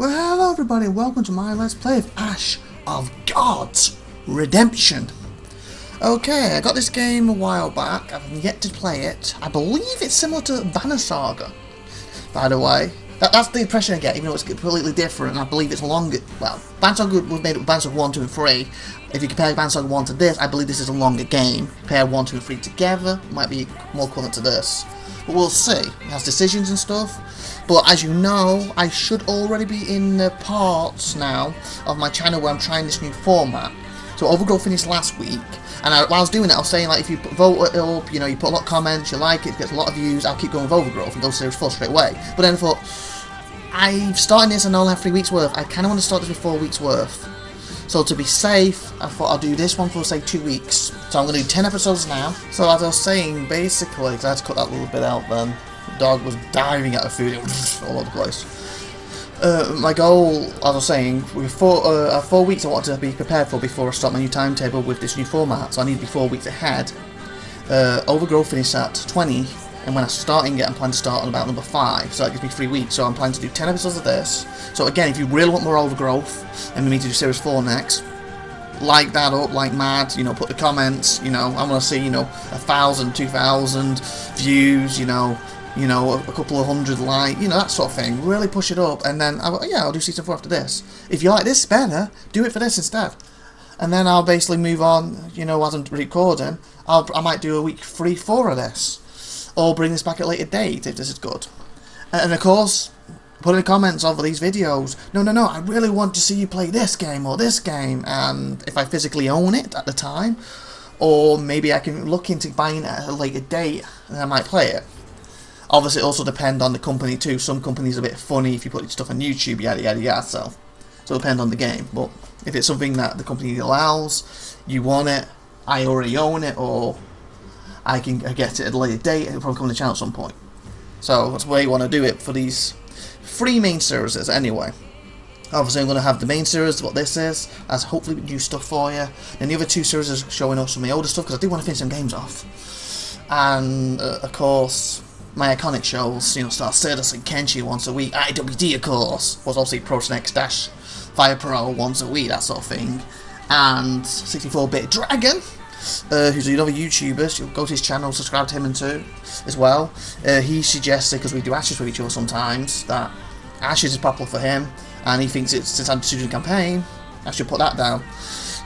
Well, hello everybody, welcome to my Let's Play of Ash of God's Redemption. Okay, I got this game a while back, I've yet to play it. I believe it's similar to Banner Saga, by the way. That's the impression I get, even though it's completely different, and I believe it's longer. Well, Banner Saga was made up of Banner Saga 1, 2 and 3. If you compare Banner Saga 1 to this, I believe this is a longer game. Compare 1, 2 and 3 together, it might be more equivalent to this. But we'll see. It has decisions and stuff. But as you know, I should already be in the parts now of my channel where I'm trying this new format. So Overgrowth finished last week, and while I was doing it, I was saying, like, if you vote it up, you know, you put a lot of comments, you like it, gets a lot of views, I'll keep going with Overgrowth and go to Series 4 straight away. But then I thought, I'm starting this and I only have 3 weeks worth. I kind of want to start this with 4 weeks worth. So to be safe, I thought I'll do this one for, say, 2 weeks. So I'm going to do 10 episodes now. So as I was saying, basically, because I had to cut that little bit out then, the dog was diving at the food all over the place. My goal, as I was saying, with 4 weeks I wanted to be prepared for before I start my new timetable with this new format. So I need to be 4 weeks ahead. Overgrowth finished at 20. And when I'm starting it, I'm planning to start on about number 5, so that gives me 3 weeks. So I'm planning to do 10 episodes of this. So again, if you really want more Overgrowth, and we need to do Series 4 next, like that up like mad, you know, put the comments, you know, I want to see, you know, 1,000, 2,000 views, you know, a couple of hundred likes, you know, that sort of thing. Really push it up, and then, I'll do Season 4 after this. If you like this better, do it for this instead. And then I'll basically move on, you know, as I'm recording, I might do a week 3, 4 of this. Or bring this back at a later date if this is good. And of course, put in the comments over these videos, no, I really want to see you play this game or this game, and if I physically own it at the time, or maybe I can look into buying it at a later date and I might play it. Obviously it also depends on the company too. Some companies are a bit funny if you put stuff on YouTube, yada yada yada, so it'll depend on the game. But if it's something that the company allows, you want it, I already own it, or I can get it at a later date, and it'll probably come on the channel at some point. So that's the way you want to do it for these 3 main series anyway. Obviously I'm going to have the main series, what this is, as hopefully new stuff for you. And the other 2 series is showing us some of my older stuff, because I do want to finish some games off. And of course, my iconic shows, you know, Star Status and Kenshi once a week. IWD of course, was obviously ProSnex Dash Fire Pro once a week, that sort of thing. And 64-bit Dragon, who's another YouTuber. So you'll go to his channel, subscribe to him and too, as well. He suggested, because we do Ashes with each other sometimes, that Ashes is popular for him, and he thinks it's, since I'm doing a campaign, I should put that down.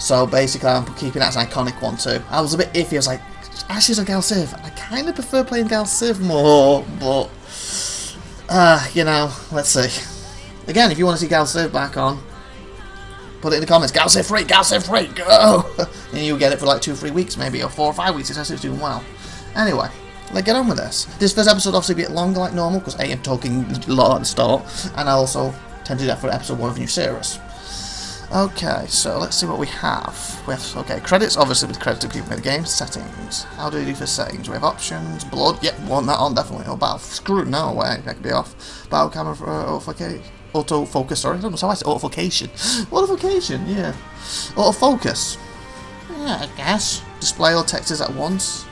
So basically I'm keeping that as an iconic one too. I was a bit iffy, I was like, Ashes or Gal Civ? I kind of prefer playing Gal Civ more, but, you know, let's see. Again, if you want to see Gal Civ back on, put it in the comments. Gal Civ free, go! And you'll get it for like 2 or 3 weeks, maybe, or 4 or 5 weeks. It's doing well. Anyway, let's get on with this. This first episode obviously a bit longer like normal, because I'm talking a lot at the start, and I also tend to do that for episode 1 of a new series. Okay, so let's see what we have. Okay, credits, obviously with credits to people made the game. Settings. How do we do for settings? We have options, blood, yep, want that on definitely. Oh, battle, screw, no way, that could be off. Battle camera for autofocus, sorry, I don't know how I say autofocus. Autofocus, yeah. Autofocus. Yeah, I guess. Display all textures at once.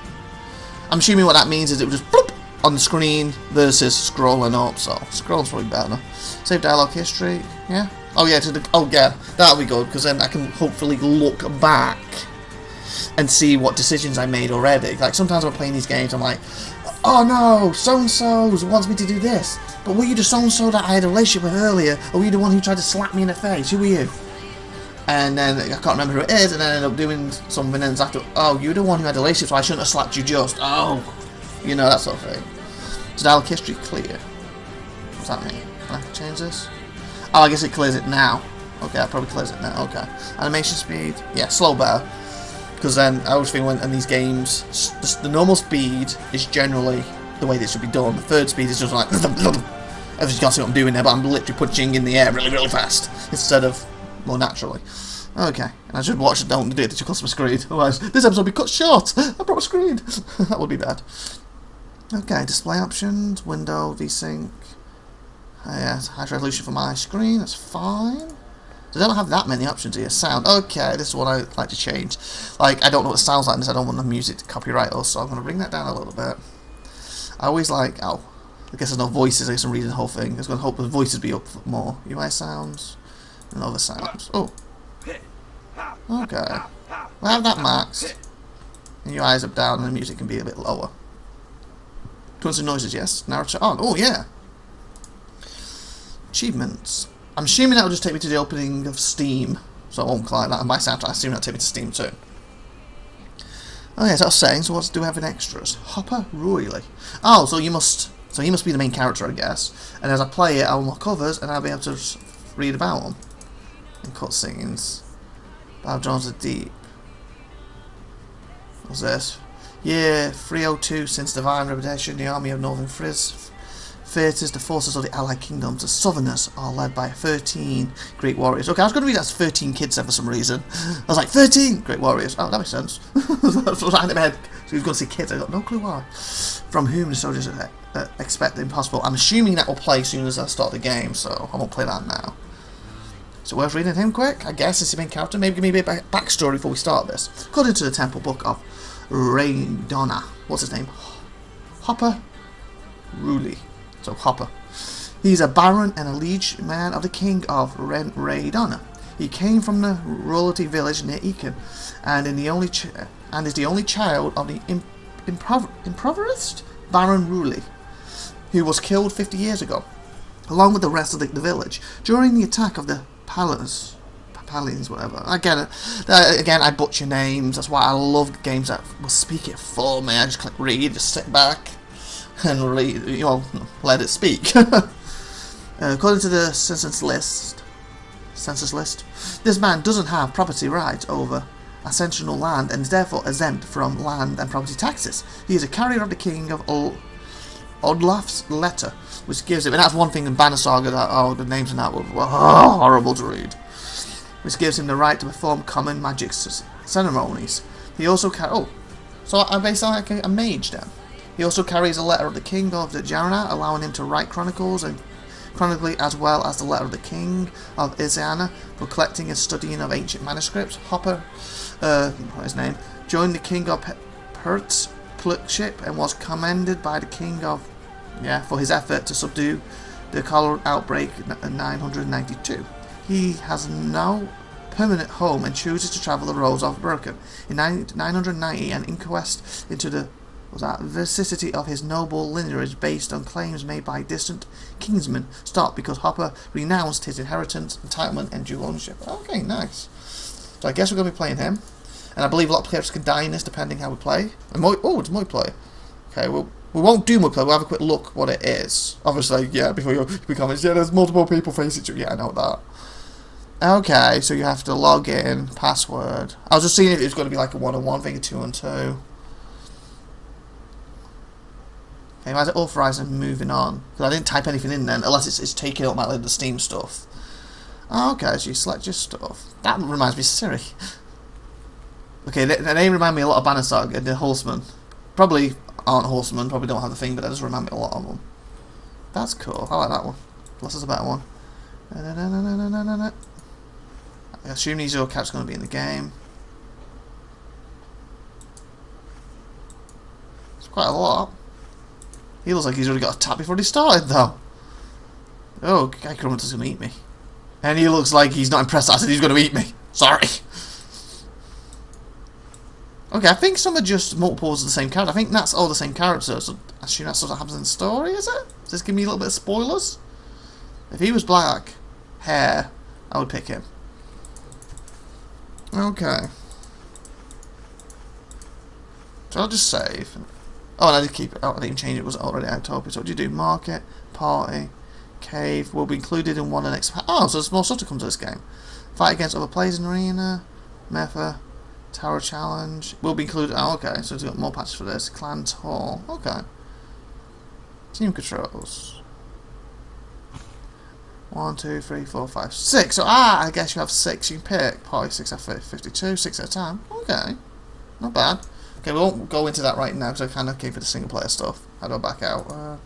I'm assuming what that means is it will just bloop on the screen versus scrolling up, so scrolling's probably better. Save dialogue history, yeah. Oh yeah, that'll be good, because then I can hopefully look back and see what decisions I made already. Like sometimes when I'm playing these games, I'm like, oh no, so-and-so wants me to do this. But were you the so-and-so that I had a relationship with earlier? Or were you the one who tried to slap me in the face? Who were you? And then I can't remember who it is, and then I end up doing something, and it's after, oh, you're the one who had a relationship, so I shouldn't have slapped you just. Oh, you know, that sort of thing. So dialogue history clear. What's that mean? Can I change this? Oh, I guess it clears it now. Okay, that probably clears it now. Okay. Animation speed. Yeah, slow better. Because then I always think when in these games, the normal speed is generally the way this should be done. The third speed is just like, everyone's can't see what I'm doing there, but I'm literally punching in the air really, really fast instead of more naturally. Okay, and I should watch it, don't do it to close my screen. Otherwise, this episode will be cut short. I brought a screen. That would be bad. Okay, display options, window, VSync. Yeah, high resolution for my screen, that's fine. So I don't have that many options here. Sound, okay, this is what I like to change. Like, I don't know what it sounds like in this, I don't want the music to copyright us, so I'm going to bring that down a little bit. I always like, oh, I guess there's no voices, I guess I'm reading the whole thing. I was going to hope the voices be up more. UI sounds and other sounds. Oh. Okay. We'll have that maxed. And your eyes up down and the music can be a bit lower. Tones and noises, yes. Narrator on. Oh, yeah. Achievements. I'm assuming that will just take me to the opening of Steam. So I won't collect that. And by soundtrack, I assume that'll take me to Steam too. Okay, so I was saying, so what do we have in extras? Hopper Royally. Oh, so he must be the main character, I guess. And as I play it, I'll unlock covers and I'll be able to read about them. And cutscenes. Bob Jones the Deep. What's this? Year 302 since divine reputation, the army of Northern Frizz theatres, the forces of the Allied Kingdoms, the Southerners are led by 13 great warriors. Okay, I was going to read that as 13 kids there for some reason. I was like, 13 great warriors. Oh, that makes sense. That's what I had in my head. So he was going to say kids. I got no clue why. From whom the soldiers expect the impossible. I'm assuming that will play as soon as I start the game, so I won't play that now. So worth reading him quick, I guess, as the main character. Maybe give me a bit of backstory before we start this. According to the Temple Book of Raydonna. What's his name? Hopper Royally. So Hopper. He's a baron and a liege man of the king of Raydonna. He came from the royalty village near Ekin, and is the only child of the impoverished Baron Royally, who was killed 50 years ago, along with the rest of the village during the attack of the Palins, whatever. Again, I butcher names. That's why I love games that will speak it for me. I just click read, just sit back and read, let it speak. According to the census list, this man doesn't have property rights over ascensional land and is therefore exempt from land and property taxes. He is a carrier of the king of Odlaf's letter, which gives him, and that's one thing in Banner Saga that, the names in that were horrible to read, which gives him the right to perform common magic ceremonies. He also so I'm basically like a mage then. He also carries a letter of the king of the Jarana, allowing him to write chronicles and chronically, as well as the letter of the king of Isiana for collecting and studying of ancient manuscripts. Hopper, his name, joined the king of Pert's clerkship and was commended by the king of, for his effort to subdue the cholera outbreak in 992. He has no permanent home and chooses to travel the roads of Birken. In 990, an inquest into the veracity of his noble lineage based on claims made by distant kingsmen stopped because Hopper renounced his inheritance, entitlement and dual ownership. Okay, nice. So I guess we're going to be playing him. And I believe a lot of players can die in this depending how we play. It's multiplayer. Okay, we won't do multiplayer, we'll have a quick look what it is. Obviously, before you comments, there's multiple people face each other. Yeah, I know that. Okay, so you have to log in, password. I was just seeing if it was going to be like a 1-on-1 thing, a 2-on-2. Okay, why is it authorised and moving on? Because I didn't type anything in then, unless it's taking automatically the Steam stuff. Okay, so you select your stuff. That reminds me of Siri. Okay, they remind me a lot of Banner Saga, the Horsemen. Probably aren't Horsemen, probably don't have the thing, but that does remind me a lot of them. That's cool, I like that one. Plus there's a better one. I assume these are cats going to be in the game. It's quite a lot. He looks like he's already got a tap before he started, though. Oh, Guy Crummon's going to eat me. And he looks like he's not impressed. I said he's going to eat me. Sorry. Okay, I think some are just multiples of the same character. I think that's all the same character, so I assume that's what happens in the story, is it? Does this give me a little bit of spoilers? If he was black hair, I would pick him. Okay. So I'll just save. Oh, and I did keep it. Oh, I didn't change it. It was already IVATOPIA. So what do you do? Market, party, cave will be included in one of the next. Oh, so there's more stuff to come to this game. Fight against other players in arena, Metha, Tower Challenge will be included. Oh, okay. So we've got more patches for this. Clan Hall. Okay. Team controls. 1, 2, 3, 4, 5, 6. So I guess you have 6. You can pick. Party 6 out of 52, 6 at a time. Okay. Not bad. Okay, we won't go into that right now because I kind of came for the single player stuff. How do I back out?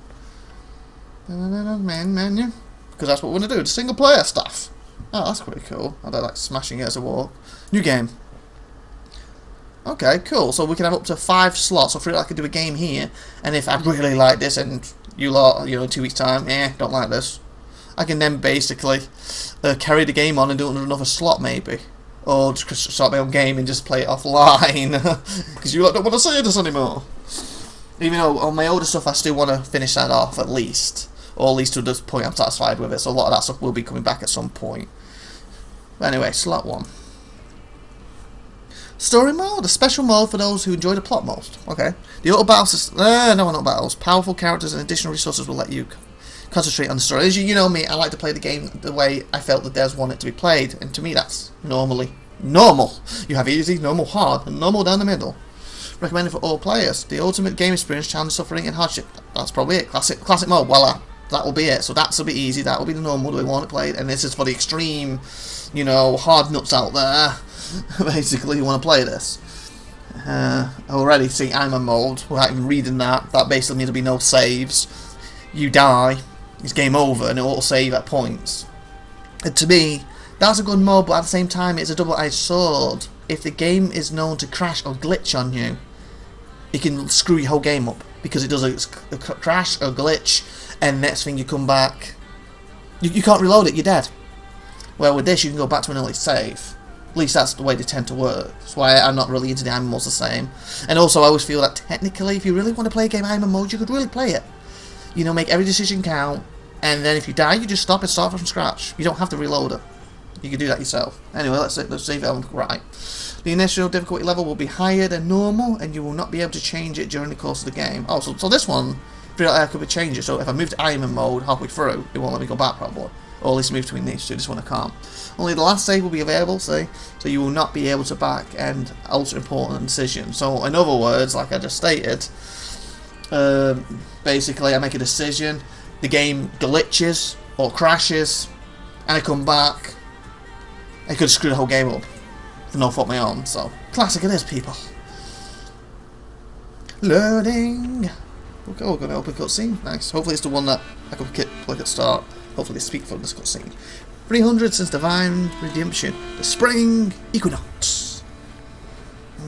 Main menu. Because that's what we're going to do, the single player stuff. Oh, that's pretty cool. I don't like smashing it as a walk. New game. Okay, cool. So we can have up to 5 slots. So I feel like I could do a game here. And if I really like this and You lot, you know, in 2 weeks' time, don't like this. I can then basically carry the game on and do it under another slot, maybe. Or just start my own game and just play it offline. Because you lot don't want to say this anymore. Even though on my older stuff I still want to finish that off at least. Or at least to this point I'm satisfied with it. So a lot of that stuff will be coming back at some point. But anyway, slot 1. Story mode, a special mode for those who enjoy the plot most. Okay. The auto battles, no, not battles. Powerful characters and additional resources will let you concentrate on the story. As you know me, I like to play the game the way I felt the devs want it to be played, and to me that's normally normal. You have easy, normal, hard, and normal down the middle. Recommended for all players. The ultimate game experience, challenge, suffering, and hardship. That's probably it. Classic mode. Voila. That will be it. So that's a bit easy. That will be the normal the way we want it played, and this is for the extreme, you know, hard nuts out there. Basically, you want to play this. Already see I'm a mode without even reading that. That basically means there'll be no saves. You die, it's game over, and it will save at points. And to me, that's a good mode, but at the same time, it's a double-edged sword. If the game is known to crash or glitch on you, it can screw your whole game up because it does a crash or glitch, and next thing you come back, you can't reload it. You're dead. Well, with this, you can go back to an early save. At least that's the way they tend to work. That's why I'm not really into the IMO modes the same. And also, I always feel that technically, if you really want to play a game IMO mode, you could really play it. You know, make every decision count, and then if you die, you just stop and start from scratch. You don't have to reload it. You can do that yourself. Anyway, let's see if I'm right. The initial difficulty level will be higher than normal, and you will not be able to change it during the course of the game. Oh, so this one, I could change it. So if I move to IMO mode halfway through, it won't let me go back probably. Or at least move between these two. This one I can't. Only the last save will be available, see? So you will not be able to back and alter important decisions. So in other words, like I just stated, basically I make a decision, the game glitches or crashes, and I come back, I could screw the whole game up for no fault of my own. So classic it is, people. Loading. Okay, we're going to open cutscene. Nice. Hopefully it's the one that I could click at start. Hopefully they speak from this cutscene. 300 since Divine Redemption. The Spring Equinox.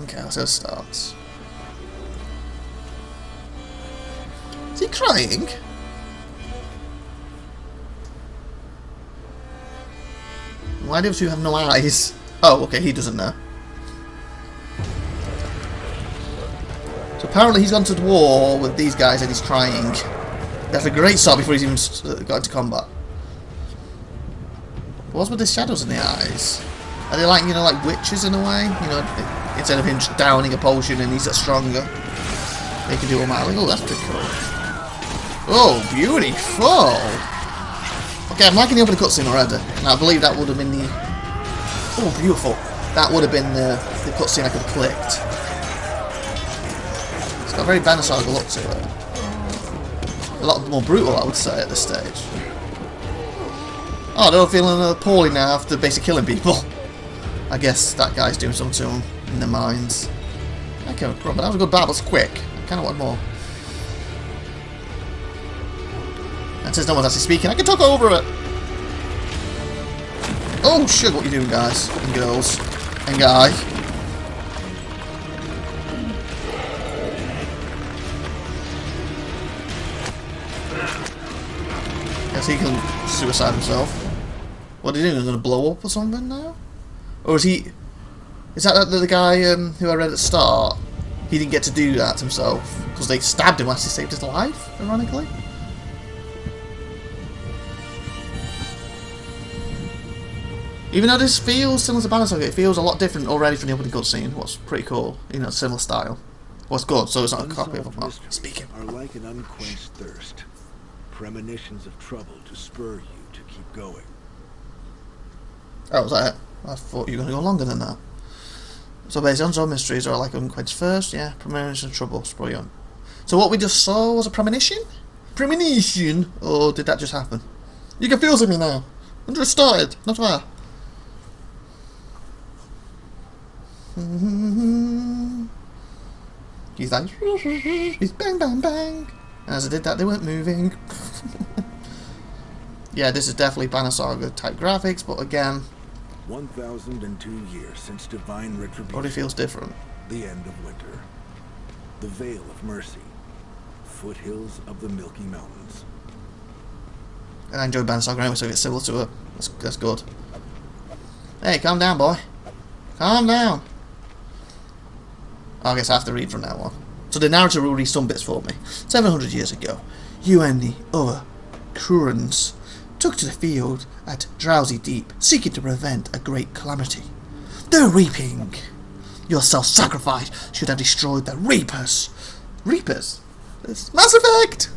Okay, let's see how it starts. Is he crying? Why do you have no eyes? Oh, okay, he doesn't know. So apparently he's gone to the war with these guys and he's crying. That's a great start before he's even got into combat. What's with the shadows in the eyes? Are they like, you know, like witches in a way? You know, instead of him just downing a potion and he's stronger, they can do all that. Oh, that's pretty cool. Oh, beautiful! Okay, I'm liking the opening cutscene already. And I believe that would have been the... Oh, beautiful. That would have been the cutscene I could have clicked. It's got a very Banner Saga look to it. A lot more brutal, I would say, at this stage. Oh, they're all feeling poorly now after basically killing people. I guess that guy's doing something to them in their minds. Okay, but that was a good battle. It's quick. I kind of want more. And since no one's actually speaking, I can talk over it. Oh shit! What are you doing, guys and girls and guy? Guess he can suicide himself. What are they doing? They're gonna blow up or something now? Or is he... Is that the guy who I read at the start? He didn't get to do that himself because they stabbed him after he saved his life, ironically. Even though this feels similar to Banner Saga, it feels a lot different already from the opening cutscene. What's pretty cool, you know, similar style. What's good, so it's not a copy of it. Speaking. Are like an unquenched thirst, premonitions of trouble to spur you to keep going. Oh, was that it? I thought you were going to go longer than that. So basically, unsolved mysteries are like unquenched thirst, yeah, premonition of trouble, spur you on. So what we just saw was a premonition? Premonition? Or did that just happen? You're confusing me now. I just started, not fair. He's like, he's bang bang bang. And as I did that, they weren't moving. Yeah, this is definitely Banner Saga type graphics, but again, 1002 years since divine retribution. Probably feels different. The end of winter. The veil of mercy. foothills of the Milky Mountains. And I enjoy Bannersaga anyway, so it's similar to her. That's good. Hey, calm down, boy. Calm down. I guess I have to read from now on. So the narrator will read some bits for me. 700 years ago, you and the other Kurans took to the field at Drowsy Deep, seeking to prevent a great calamity. The Reaping. Your self-sacrifice should have destroyed the Reapers. Reapers? It's Mass Effect!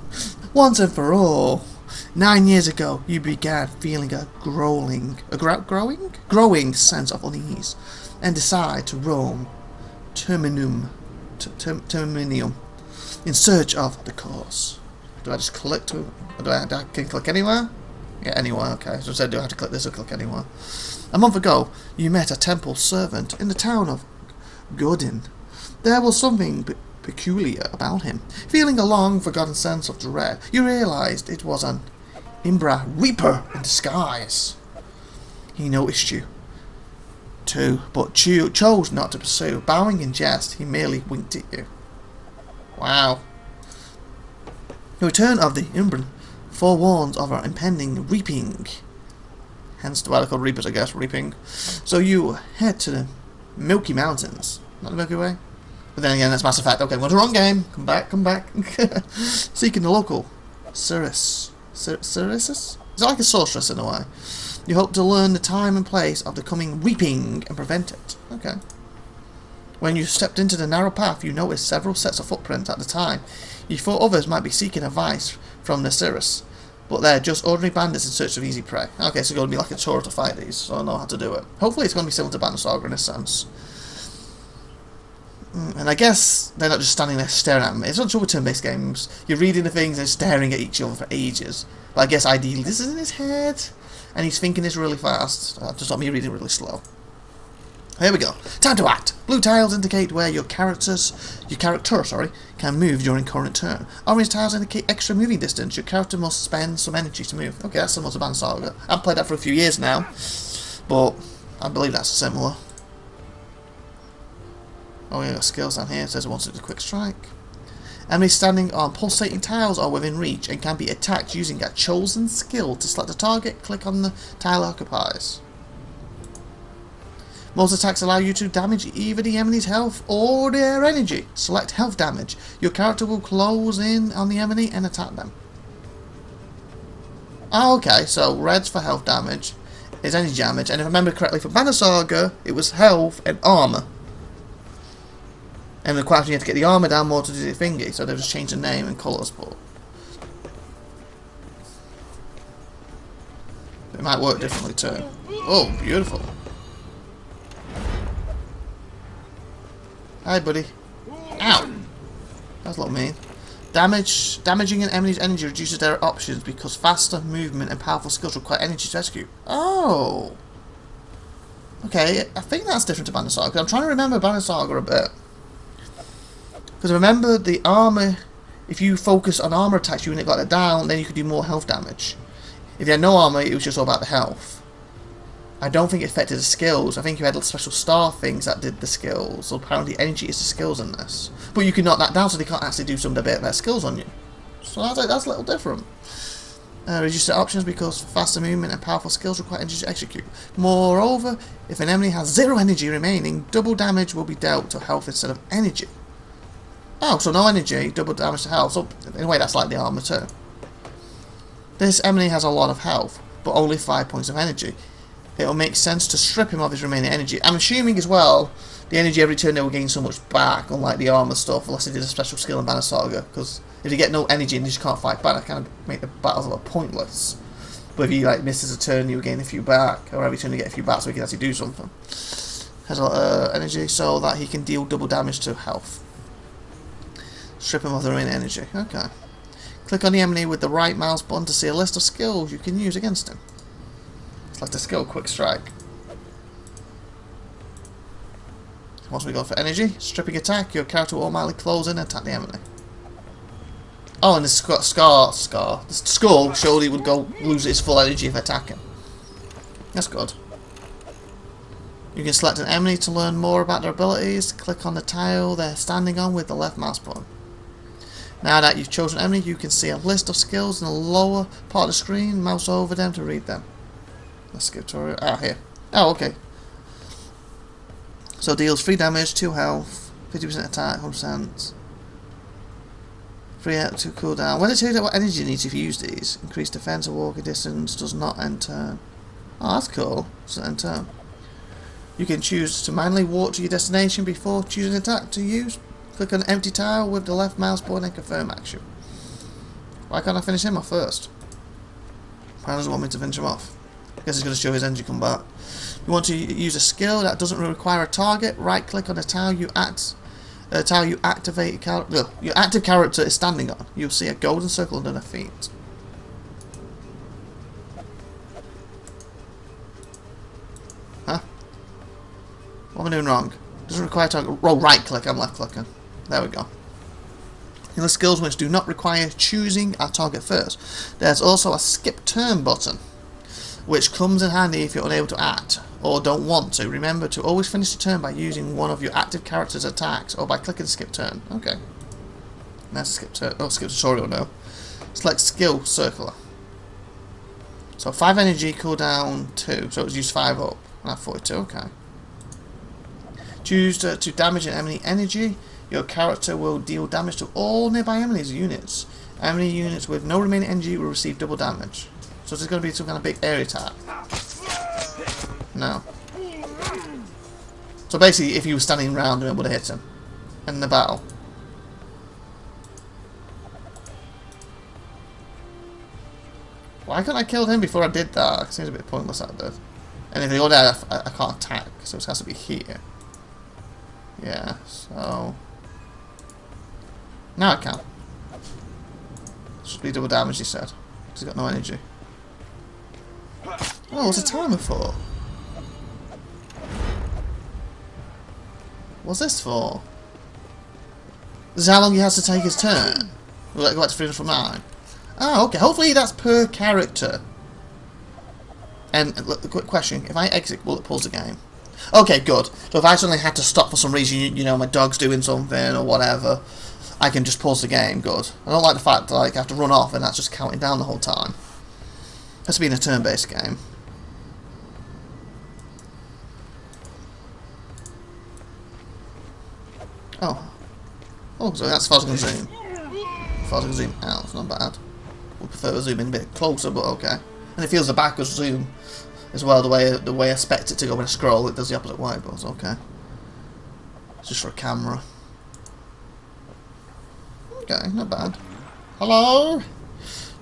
Once and for all. 9 years ago, you began feeling a growing sense of unease, and decided to roam Terminium in search of the cause. Do I just click to? Can I click anywhere? Yeah, anywhere. Okay. So I said, do I have to click this or click anywhere? A month ago, you met a temple servant in the town of Godin. There was something peculiar about him. Feeling a long-forgotten sense of dread, you realized it was an Imbra Reaper in disguise. He noticed you, too, but chose not to pursue. Bowing in jest, he merely winked at you. Wow. The return of the Umbran forewarns of our impending reaping. Hence why they're called Reapers, I guess, reaping. So you head to the Milky Mountains. Not the Milky Way? But then again, that's Mass Effect. Okay, I'm going to the wrong game. Come back. Seeking the local Cirrus. Is it like a sorceress in a way? You hope to learn the time and place of the coming reaping and prevent it. Okay. When you stepped into the narrow path, you noticed several sets of footprints at the time. You thought others might be seeking advice from the Cirrus, but they're just ordinary bandits in search of easy prey. Okay, so it's going to be like a tour to fight these, so I know how to do it. Hopefully it's going to be similar to Bannersaga in a sense. And I guess they're not just standing there staring at me. It's not sure with turn-based games. You're reading the things and staring at each other for ages. But I guess ideally this is in his head, and he's thinking this really fast. Just not me reading really slow. Here we go. Time to act. Blue tiles indicate where your character, can move during current turn. Orange tiles indicate extra moving distance. Your character must spend some energy to move. Okay, that's similar to Bannersaga. I've played that for a few years now, but I believe that's similar. Oh, we got skills down here. It says it wants to do a quick strike. Enemies standing on pulsating tiles are within reach and can be attacked using a chosen skill. To select a target, click on the tile occupies. Most attacks allow you to damage either the enemy's health or their energy. Select health damage. Your character will close in on the enemy and attack them. Oh, okay, so red's for health damage, is energy damage, and if I remember correctly from Bannersaga, it was health and armour. And quite often you have to get the armour down more to do the thingy, so they've just changed the name and colours, but it might work differently too. Oh, beautiful. Hi, buddy. Ow! That's a little mean. Damaging an enemy's energy reduces their options because faster movement and powerful skills require energy to execute. Oh! Okay, I think that's different to Bannersaga. I'm trying to remember Bannersaga a bit. Because remember the armour, if you focus on armour attacks, you got it down, then you could do more health damage. If you had no armour, it was just all about the health. I don't think it affected the skills. I think you had special star things that did the skills. So apparently energy is the skills in this. But you can knock that down so they can't actually do some of their skills on you. So that's a little different. Reduce the options because faster movement and powerful skills require energy to execute. Moreover, if an enemy has 0 energy remaining, double damage will be dealt to health instead of energy. Oh, so no energy, double damage to health. So in a way that's like the armour too. This enemy has a lot of health, but only 5 points of energy. It will make sense to strip him of his remaining energy. I'm assuming as well, the energy every turn they will gain so much back, unlike the armour stuff, unless they did a special skill in Bannersaga, because if you get no energy and you just can't fight back, that kind of make the battles a little pointless. But if you misses a turn, you gain a few back, or every turn you get a few back so he can actually do something. Has a lot of energy so that he can deal double damage to health. Strip him of the remaining energy. Okay. Click on the enemy with the right mouse button to see a list of skills you can use against him. Select a skill, quick strike. Once we go for energy, stripping attack, your character will automatically close in and attack the enemy. Oh, and the the skull showed he would lose its full energy if attacking. That's good. You can select an enemy to learn more about their abilities. Click on the tile they're standing on with the left mouse button. Now that you've chosen enemy, you can see a list of skills in the lower part of the screen. Mouse over them to read them. Let's skip tutorial. Ah, here. Oh, okay. So deals 3 damage, 2 health, 50% attack, 100%. 3 out, 2 cooldown. When it tells you what energy you need if you use these, increased defense or walking distance does not end turn. Oh, that's cool. Doesn't end turn. You can choose to manually walk to your destination before choosing an attack to use. Click on an empty tile with the left mouse button and confirm action. Why can't I finish him off first? Why doesn't want me to finish him off? I guess he's going to show his energy come back. You want to use a skill that doesn't require a target. Right click on the tile you activate your active character is standing on. You'll see a golden circle under their feet. Huh? What am I doing wrong? Doesn't require target. Oh, right click. I'm left clicking. There we go. In the skills which do not require choosing a target first, there's also a skip turn button, which comes in handy if you're unable to act or don't want to. Remember to always finish the turn by using one of your active character's attacks or by clicking skip turn. Okay. That's a skip turn. Oh, skip tutorial now. Select skill circular. So 5 energy, cooldown 2. So it's used 5 up. And I have 42. Okay. Choose to damage an enemy energy. Your character will deal damage to all nearby enemies units. Enemy units with no remaining energy will receive double damage. So is it going to be some kind of big area attack? No. So basically, if you were standing around him, it would have hit him. In the battle. Why couldn't I kill him before I did that? It seems a bit pointless that did. And if they go there, I can't attack, so it has to be here. Yeah, so... Now I can. Should be double damage, he said. Because he's got no energy. Oh, what's the timer for? What's this for? This is how long he has to take his turn. Will that go back to 3 from 9? Oh, okay. Hopefully that's per character. And look, the quick question: if I exit, will it pause the game? Okay, good. So if I suddenly had to stop for some reason, you know, my dog's doing something or whatever, I can just pause the game. Good. I don't like the fact that like, I have to run off and that's just counting down the whole time. It has to be in a turn-based game. Oh, so that's as far as I can zoom. As far as I can zoom out, it's not bad. Would prefer to zoom in a bit closer, but okay. And it feels the backwards zoom as well, the way I expect it to go when I scroll. It does the opposite way, but it's okay. It's just for a camera. Okay, not bad. Hello?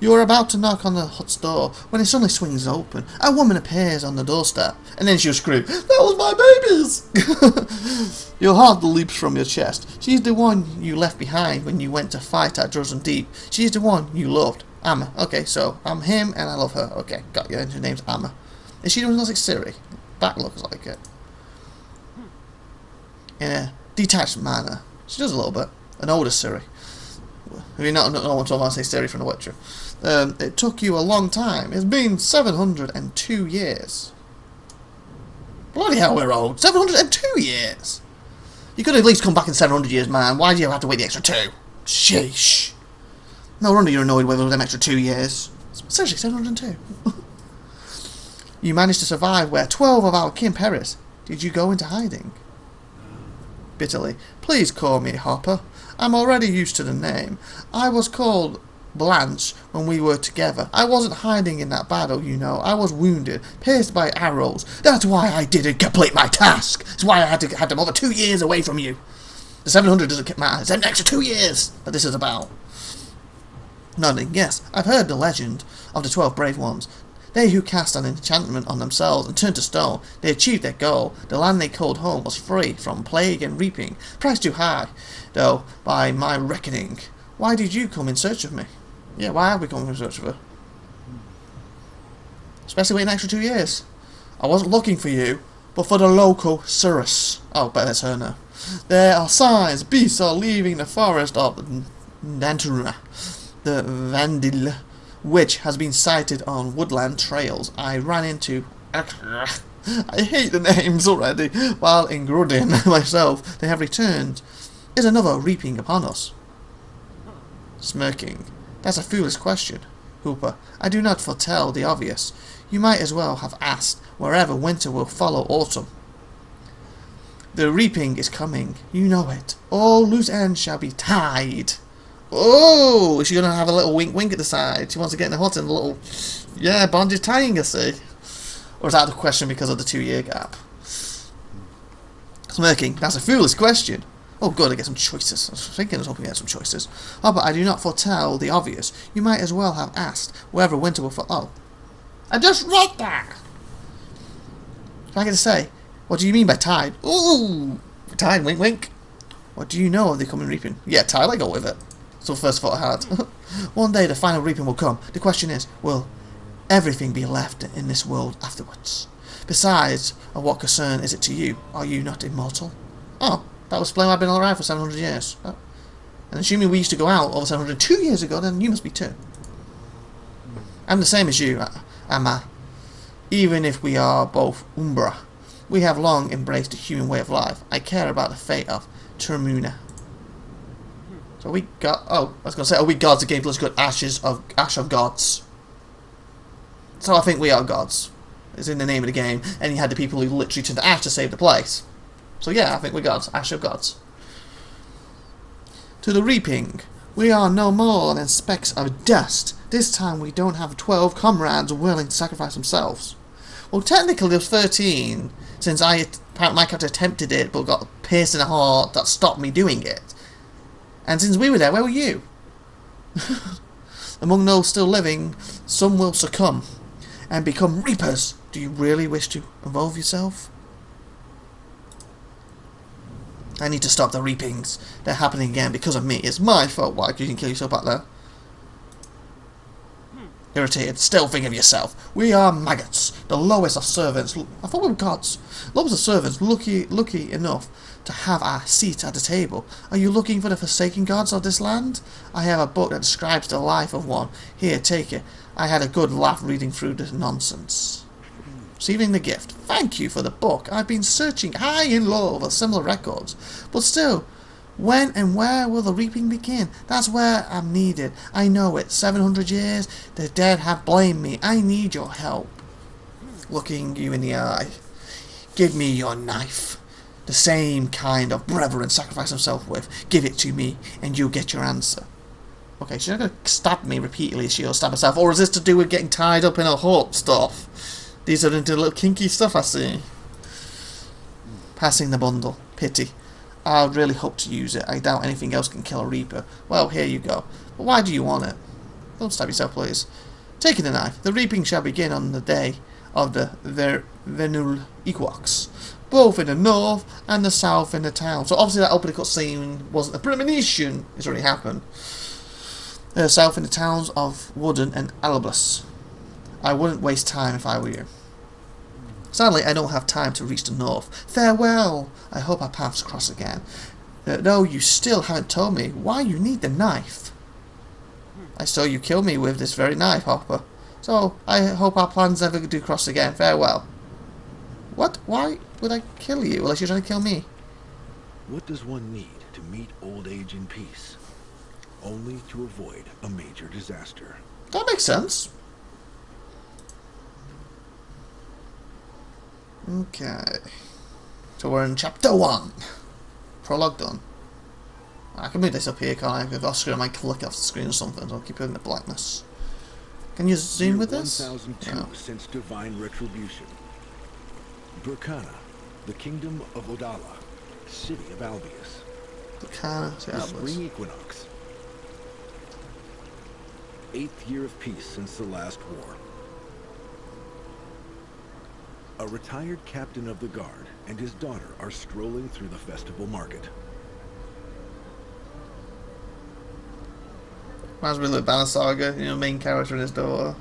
You are about to knock on the hut's door when it suddenly swings open. A woman appears on the doorstep, and then she'll scream, "That was my babies!" Your heart leaps from your chest. She's the one you left behind when you went to fight at Drusen Deep. She's the one you loved. Amma. Okay, so I'm him and I love her. Okay, got you. And her name's Amma. Is she the one who looks like Siri? Back looks like it. In a detached manner. She does a little bit. An older Siri. If you not know what I'm talking about, say Siri from The Witcher. It took you a long time. It's been 702 years. Bloody hell, we're old. 702 years! You could have at least come back in 700 years, man. Why do you have to wait the extra 2? Sheesh. No wonder you're annoyed with them extra 2 years. Seriously, 702. You managed to survive where 12 of our kin perished. Did you go into hiding? Bitterly. Please call me Hopper. I'm already used to the name. I was called Blanche when we were together. I wasn't hiding in that battle, you know. I was wounded, pierced by arrows. That's why I didn't complete my task. That's why I had to have them over 2 years away from you. The 700 doesn't matter. It's an extra 2 years that this is about. Nodding. Yes, I've heard the legend of the 12 brave ones. They who cast an enchantment on themselves and turned to stone. They achieved their goal. The land they called home was free from plague and reaping. Price too high, though, by my reckoning. Why did you come in search of me? Yeah, why have we come in search of her? Especially waiting an extra 2 years. I wasn't looking for you, but for the local Cirrus. Oh, but that's her now. There are signs. Beasts are leaving the forest of Nantura. The Vandil, which has been sighted on woodland trails. I ran into... I hate the names already. While in Grudin myself, they have returned. Is another reaping upon us? Smirking. That's a foolish question. Hooper. I do not foretell the obvious. You might as well have asked wherever winter will follow autumn. The reaping is coming. You know it. All loose ends shall be tied. Oh, she's going to have a little wink wink at the side. She wants to get in the hut and a little... Yeah, bondage tying, I see. Or is that the question because of the 2-year gap? Smirking. That's a foolish question. Oh, good, I get some choices. I was hoping I had some choices. Oh, but I do not foretell the obvious. You might as well have asked wherever winter will follow. I just read that! What am I going to say? What do you mean by tide? Ooh! Tide, wink wink. What do you know of the coming reaping? Yeah, tide, I go with it. So first thought I had. One day the final reaping will come. The question is, will everything be left in this world afterwards? Besides, of what concern is it to you? Are you not immortal? Oh, that would explain why I've been alive for 700 years. Oh. And assuming we used to go out over 702 years ago, then you must be too. I'm the same as you, Amma. Even if we are both Umbra, we have long embraced the human way of life. I care about the fate of Termuna. So we got... Oh, I was going to say, are we gods? The game plus good Ash of gods. So I think we are gods. It's in the name of the game. And you had the people who literally turned to Ash to save the place. So yeah, I think we're gods. Ash of gods. To the reaping. We are no more than specks of dust. This time we don't have 12 comrades willing to sacrifice themselves. Well, technically there's 13, since my character attempted it but got pierced in the heart that stopped me doing it. And since we were there, where were you? Among those still living, some will succumb and become reapers. Do you really wish to involve yourself? I need to stop the reapings. They're happening again because of me. It's my fault. Why? Because you can kill yourself back there. Irritated. Still think of yourself. We are maggots. The lowest of servants. I thought we were gods. Lowest of servants. Lucky enough to have a seat at the table. Are you looking for the forsaken gods of this land? I have a book that describes the life of one. Here, take it. I had a good laugh reading through this nonsense. Receiving the gift. Thank you for the book. I've been searching high and low for similar records. But still, when and where will the reaping begin? That's where I'm needed. I know it. 700 years. The dead have blamed me. I need your help. Looking you in the eye. Give me your knife. The same kind of brethren sacrifice himself with. Give it to me, and you'll get your answer. Okay, she's not going to stab me repeatedly. She'll stab herself. Or is this to do with getting tied up in a hut stuff? These are into little kinky stuff, I see. Passing the bundle. Pity. I would really hope to use it. I doubt anything else can kill a Reaper. Well, here you go. But why do you want it? Don't stab yourself, please. Taking the knife. The reaping shall begin on the day of the vernal equinox. Both in the north and the south in the town. So obviously that opening cutscene wasn't a premonition. It's already happened. South in the towns of Woodden and Alablas. I wouldn't waste time if I were you. Sadly, I don't have time to reach the north. Farewell! I hope our paths cross again. Though you still haven't told me why you need the knife. I saw you kill me with this very knife, Hopper. So, I hope our plans never do cross again. Farewell. What? Why would I kill you unless you're trying to kill me? What does one need to meet old age in peace? Only to avoid a major disaster. That makes sense. Okay. So we're in chapter 1. Prologue done. I can move this up here, can't I? If off screen, I might click off the screen or something, so I'll keep it in the blackness. Can you zoom with this? 1002 No. since divine retribution. Burkana, the kingdom of Odala, city of Albius. The spring equinox. 8th year of peace since the last war. A retired captain of the guard and his daughter are strolling through the festival market. Reminds me of the Banner Saga, you know, main character and his daughter.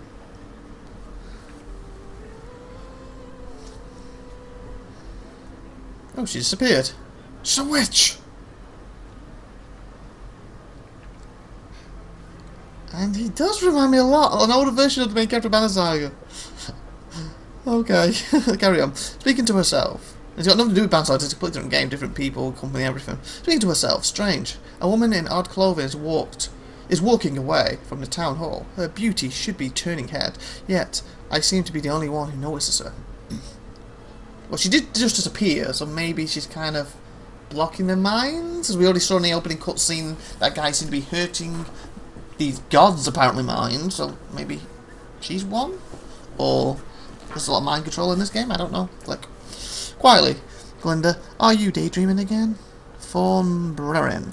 Oh, she disappeared. She's a witch! And he does remind me a lot of an older version of the main character of Banner Saga. Okay, carry on. Speaking to herself. It's got nothing to do with Banner Saga, it's a completely different game, different people, company, everything. Speaking to herself. Strange. A woman in odd clothing has walked is walking away from the town hall. Her beauty should be turning head, yet I seem to be the only one who notices her. Well, she did just disappear, so maybe she's kind of blocking their minds. As we already saw in the opening cutscene, that guy seemed to be hurting these gods' apparently minds, so maybe she's one? Or there's a lot of mind control in this game, I don't know. Click. Quietly, Glinda, are you daydreaming again? Thornbrerrin.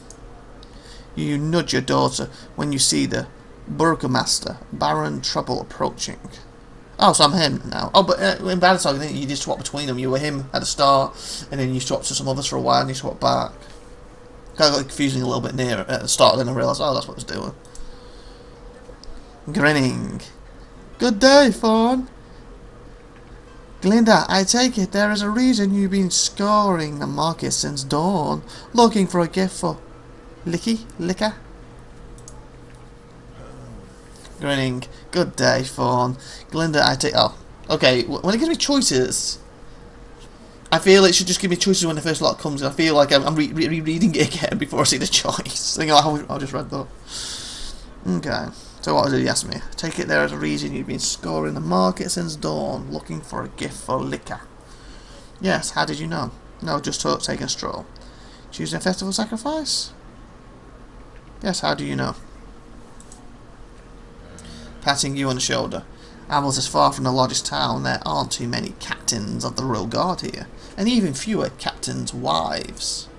You nudge your daughter when you see the Burgomaster, Baron Trouble, approaching. Oh, so I'm him now. Oh, but in Battlestar, I think you just swap between them. You were him at the start, and then you swapped to some others for a while, and you swapped back. Kind of got confusing a little bit near at the start, then I realised, oh, that's what it was doing. Grinning. Good day, Fawn. Glinda, I take it there is a reason you've been scouring the market since dawn, looking for a gift for Licker? Grinning. Good day, Fawn. Glinda, I take... Oh, okay. When it gives me choices, I feel it should just give me choices when the first lot comes in. I feel like I'm rereading it again before I see the choice. I think I'll just read that. Okay. So what did he ask me? Take it there as a reason you've been scouring the market since dawn, looking for a gift for Licker. Yes, how did you know? No, just taking a stroll. Choosing a festival sacrifice? Yes, how do you know? Patting you on the shoulder. Ambles is far from the largest town. There aren't too many captains of the Royal Guard here, and even fewer captains' wives.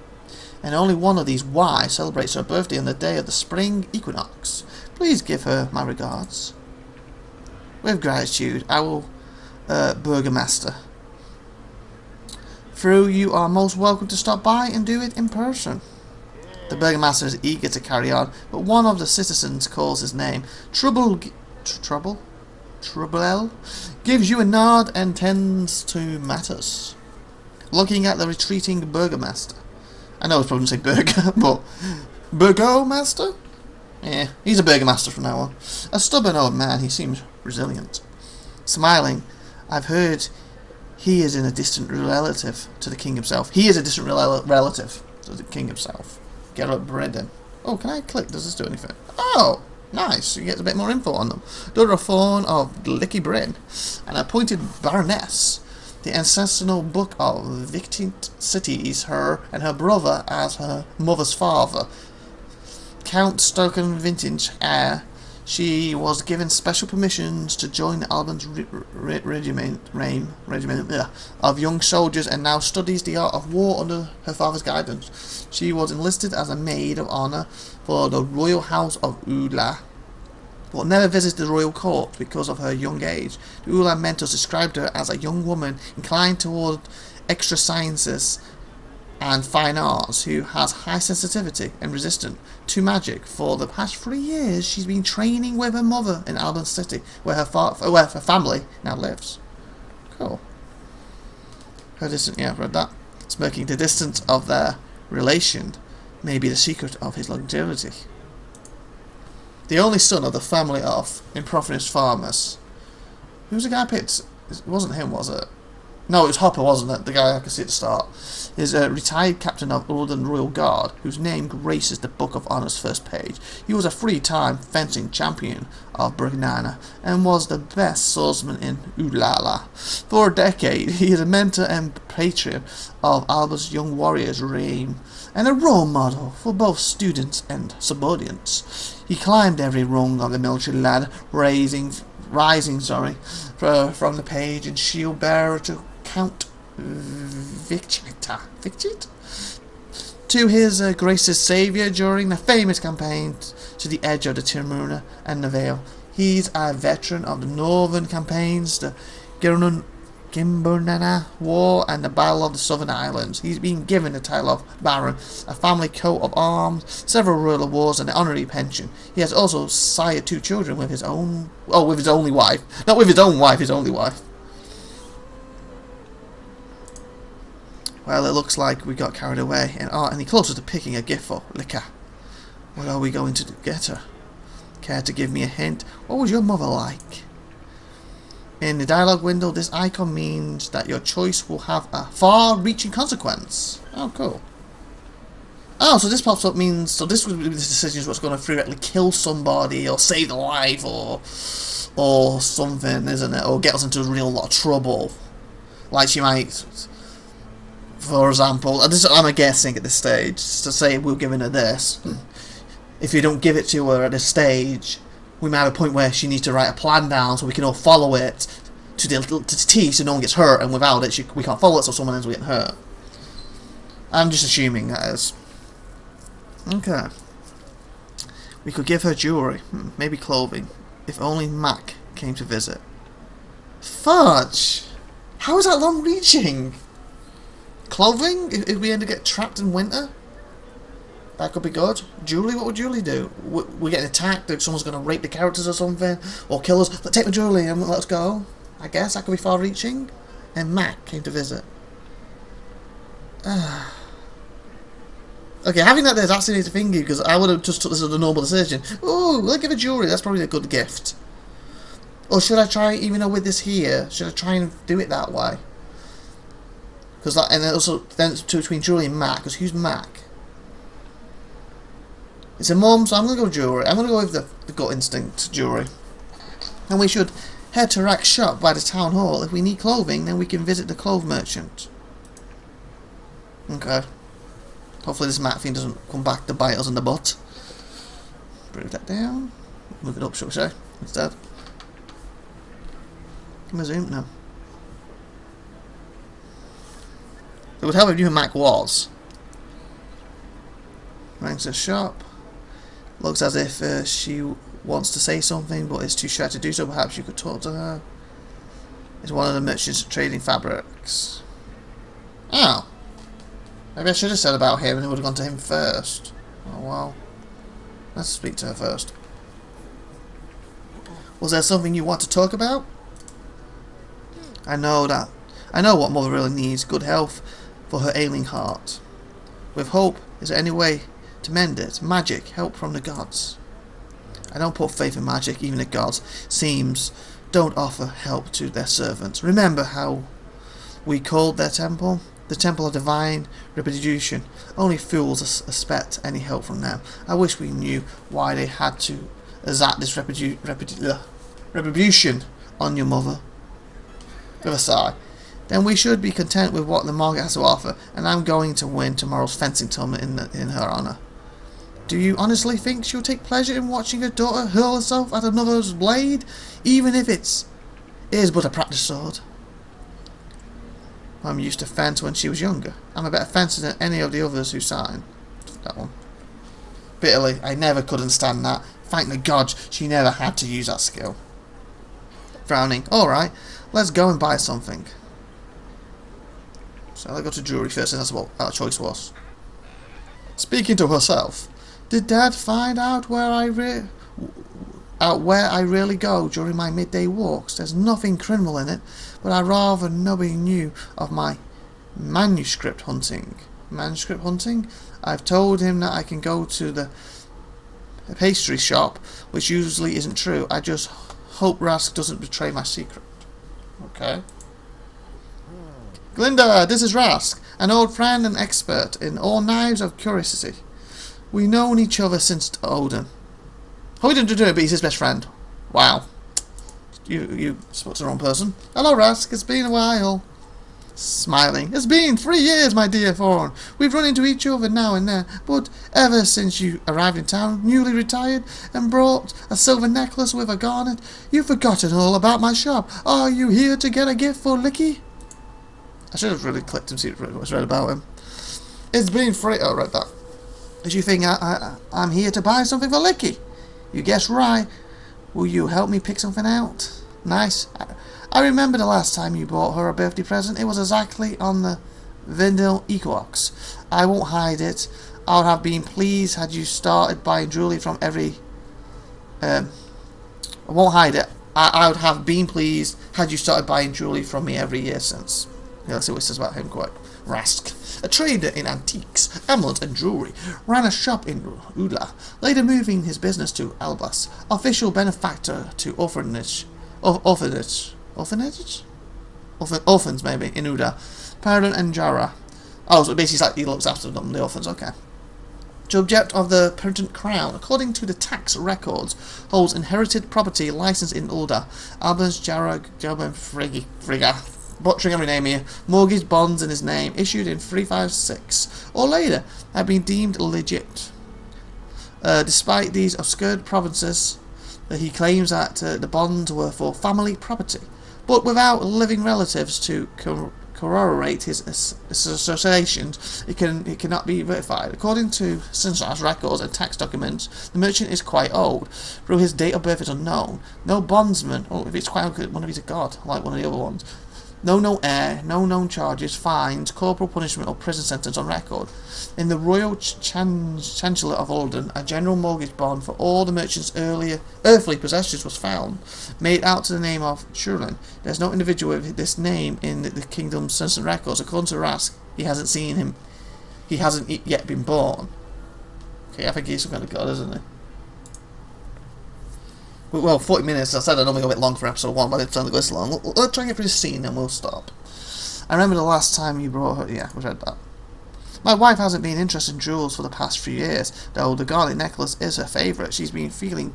And only one of these wives celebrates her birthday on the day of the spring equinox. Please give her my regards. With gratitude, I will, Burgomaster. Through you are most welcome to stop by and do it in person. The Burgomaster is eager to carry on, but one of the citizens calls his name. Trouble gives you a nod and tends to matters. Looking at the retreating Burgomaster. I know it's probably going to say Burger, but Burgomaster? Yeah, he's a Burgomaster from now on. A stubborn old man, he seems resilient. Smiling, I've heard he is a distant relative to the king himself. He is a distant relative to the king himself. Get up, Brendan. Oh, can I click? Does this do anything? Oh! Nice, you get a bit more info on them. Daughter of Fawn of Licky Bryn, an appointed Baroness. The ancestral book of Victint cities her and her brother as her mother's father. Count Stoken Vintage heir. She was given special permissions to join the Albans regiment of young soldiers and now studies the art of war under her father's guidance. She was enlisted as a maid of honour for the royal house of Ula, but never visited the royal court because of her young age. The Ula mentors described her as a young woman inclined toward extra sciences and fine arts, who has high sensitivity and resistant to magic. For the past 3 years, she's been training with her mother in Alban City, where her family now lives. Cool. Her distant, yeah, I've read that. Smirking, the distance of their relation may be the secret of his longevity. The only son of the family of impoverished farmers. Who's the guy I picked? It wasn't him, was it? No, it was Hopper, wasn't it? The guy I could see at the start. Is a retired captain of Ulden Royal Guard, whose name graces the Book of Honour's first page. He was a three-time fencing champion of Brignana, and was the best swordsman in Ulala. For a decade, he is a mentor and patron of Alba's young warriors' reign, and a role model for both students and subordinates. He climbed every rung of the military ladder, rising from the page and shield bearer to Count Vicchit to his Grace's saviour during the famous campaign to the edge of the Timurna and the Vale. He's a veteran of the northern campaigns, the Gimburnana War and the Battle of the Southern Islands. He's been given the title of Baron, a family coat of arms, several royal awards and an honorary pension. He has also sired 2 children with his own... Oh, with his only wife. Not with his own wife, his only wife. Well, it looks like we got carried away and aren't any closer to picking a gift for Licker. What are we going to get her? Care to give me a hint? What was your mother like? In the dialogue window, this icon means that your choice will have a far-reaching consequence. Oh, cool. Oh, so this pops up means... So this would be the decision is what's going to theoretically kill somebody or save their life or something, isn't it? Or get us into a real lot of trouble. Like she might... For example, I'm guessing at this stage, to say we're giving her this. If you don't give it to her at this stage, we might have a point where she needs to write a plan down so we can all follow it to the T so no one gets hurt, and without it we can't follow it so someone ends up getting hurt. I'm just assuming that is. Okay. We could give her jewellery, maybe clothing, if only Mac came to visit. Fudge! How is that long reaching? Clothing? If we end up getting trapped in winter? That could be good. Julie, what would Julie do? We're getting attacked, someone's going to rape the characters or something, or kill us. Take my Julie and let us go. I guess that could be far reaching. And Mac came to visit. Okay, having that there's actually to finger because I would have just took this as a normal decision. Ooh, we'll give a jewellery, that's probably a good gift. Or should I try, even though with this here, should I try and do it that way? Because that, and then also then it's between Julie and Mac, because who's Mac? It's a mum, so I'm going to go jewellery. I'm going to go with the gut instinct jewellery. And we should head to Rack's shop by the town hall. If we need clothing, then we can visit the clothes merchant. Okay. Hopefully this Mac thing doesn't come back to bite us in the butt. Bring that down. Move it up, shall we say, instead. Can we zoom now? It would help if you knew who Mac was. Ranks the shop. Looks as if she wants to say something, but is too shy to do so. Perhaps you could talk to her. It's one of the merchants trading fabrics. Oh. Maybe I should have said about him and it would have gone to him first. Oh well. Let's speak to her first. Was there something you want to talk about? I know what Mother really needs. Good health for her ailing heart. With hope, is there any way to mend it? Magic, help from the gods. I don't put faith in magic, even the gods don't offer help to their servants. Remember how we called their temple? The temple of divine retribution. Only fools expect any help from them. I wish we knew why they had to exact this retribution on your mother. With a sigh. Then we should be content with what the market has to offer, and I'm going to win tomorrow's fencing tournament in her honour. Do you honestly think she'll take pleasure in watching her daughter hurl herself at another's blade, even if it is but a practice sword? I'm used to fence when she was younger. I'm a better fencer than any of the others who signed. That one. Bitterly, I never could understand that. Thank the gods she never had to use that skill. Frowning. Alright, let's go and buy something. So let's go to jewellery first, and that's what our choice was. Speaking to herself, did Dad find out where I really go during my midday walks? There's nothing criminal in it, but I'd rather nobody knew of my manuscript hunting. Manuscript hunting? I've told him that I can go to the pastry shop, which usually isn't true. I just hope Rask doesn't betray my secret. Okay. Glinda, this is Rask, an old friend and expert in all knives of curiosity. We've known each other since Odin. Oh, we didn't do it, but he's his best friend. Wow. You spoke to the wrong person. Hello, Rask. It's been a while. Smiling. It's been 3 years, my dear Thorn. We've run into each other now and then, but ever since you arrived in town, newly retired, and brought a silver necklace with a garnet, you've forgotten all about my shop. Are you here to get a gift for Licky? I should have really clicked and seen what was read about him. It's been free. Oh, right, that. Did you think I'm here to buy something for Licky? You guessed right. Will you help me pick something out? Nice. I remember the last time you bought her a birthday present. It was exactly on the Vindel equinox. I won't hide it. I would have been pleased had you started buying jewellery from every... I won't hide it. I would have been pleased had you started buying jewellery from me every year since. Yeah, let's see what it says about him quick. Rask, a trader in antiques, amulets and jewellery, ran a shop in Ula, later moving his business to Albas, official benefactor to orphans maybe, in Uda, Paradon and Jara. Oh, so basically it's like he looks after them, the orphans, okay. Subject of the parental crown, according to the tax records, holds inherited property licensed in Ulda, Albans Jarag Joban Friga, butchering every name here, mortgage bonds in his name, issued in 356, or later, have been deemed legit. Despite these obscure provinces, he claims that the bonds were for family property, but without living relatives to corroborate his associations, it cannot be verified. According to census records and tax documents, the merchant is quite old, though his date of birth is unknown. No bondsman, or if it's quite old, one of these a god, like one of the other ones. No heir, no known charges, fines, corporal punishment or prison sentence on record. In the Royal Chancellor of Ulden, a general mortgage bond for all the merchant's earthly possessions was found, made out to the name of Churlin. There's no individual with this name in the kingdom's census records. According to Rask, he hasn't seen him. He hasn't yet been born. Okay, I think he's some kind of god, isn't he? Well, 40 minutes, I said I'd only go a bit long for episode 1, but it's only go this long. Let's try and get through this scene and we'll stop. I remember the last time you brought her... Yeah, we read that. My wife hasn't been interested in jewels for the past few years, though the garnet necklace is her favourite. She's been feeling